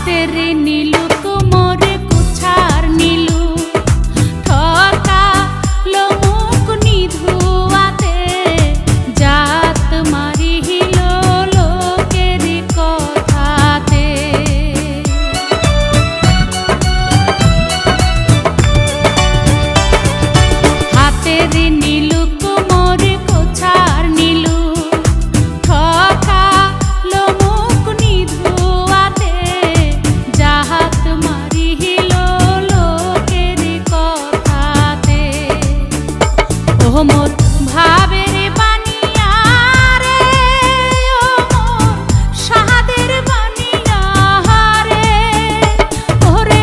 तेरे नीलू तुमोर कुछार नीलू ठका लो मुख निधुआते जात मारी हिलो लोकेर कथाते हातेर नीलू तुमोर कुछार नीलू ठका लो मुख निधुआते जात मारी हिलो लोकेर कथाते ओ मोर भावेर बानिया रे ओ मोर साहादेर बानिया रे ओरे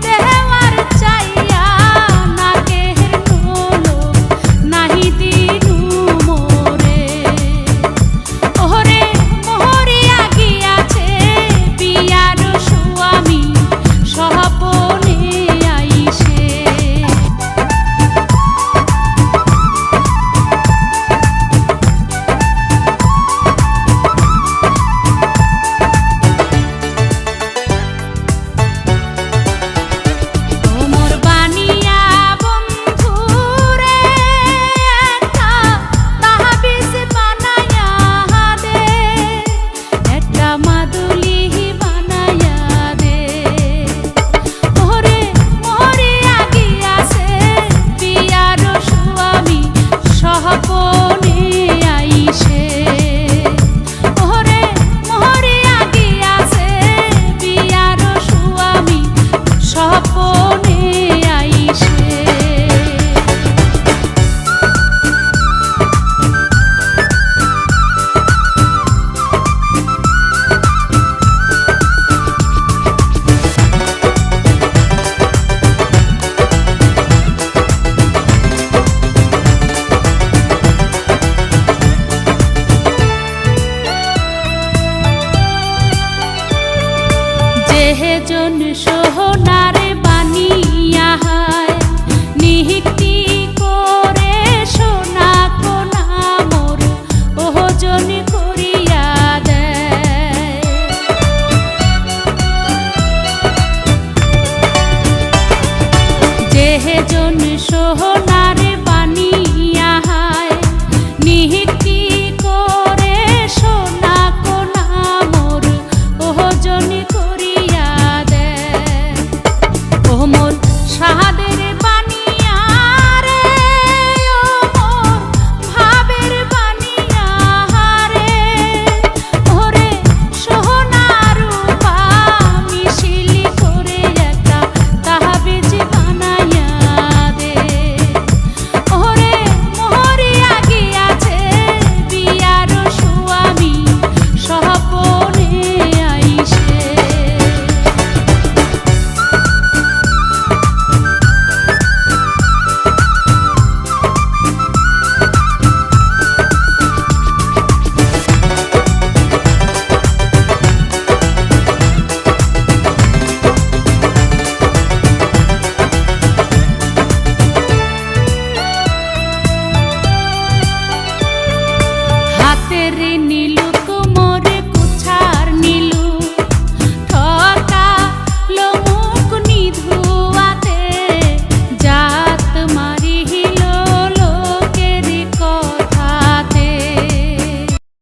देहवार चाइया नाकेर नो नाहि दिनु मोरे ओरे मोहरिया गियाছে বিয়ার স্বামী সহপনে আইসে মোর বানিয়া বন্ধু রে একটা তাহাবিজ বানায়া দে একটা মাদুলি বানায়া দে ওরে মরিয়া গিয়াছে বিয়ার স্বামী সহপনে আইসে ওরে মরিয়া গিয়াছে বিয়ার স্বামী সহপনে আইসে যেজন সোহনার বানিয়া হায় নিহিতি করে সোনা কোনা মোর ওজন করিয়া দেয় যেজন সোহনার